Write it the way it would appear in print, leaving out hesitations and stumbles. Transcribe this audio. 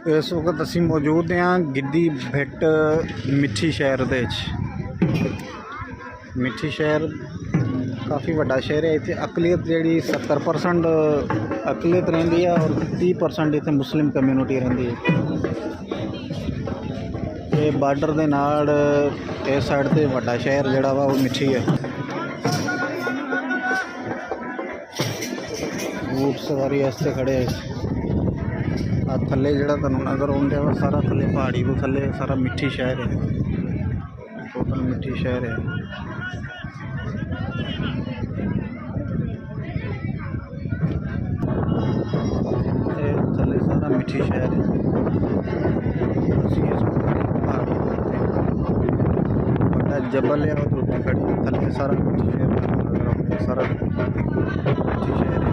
इस वक्त असी मौजूद हाँ गिद्दी भिट मिठी शहर दे मिठी शहर काफ़ी वड्डा शहर है। इत्थे अकलीत जी 70% अकलीत रहिंदी है और 30% इत्थे मुस्लिम कम्यूनिटी रहिंदी है। ये बार्डर दे नाल इस साइड ते वड्डा शहर जिहड़ा वा वो मिठी है। ऊँट सवारी वास्ते खड़े आ थले जिहड़ा तुहानूं नज़र आउंदा वा सारा थले पहाड़ी तो थले सारा मिठी शहर है। टोटल मिठी शहर है। थले सारा मिठी शहर है। पहाड़ी बड़ा जबल है और उत्ते खड़ी थले सारा मिठी शहर नज़र आउंदा सारा मिठी शहर है।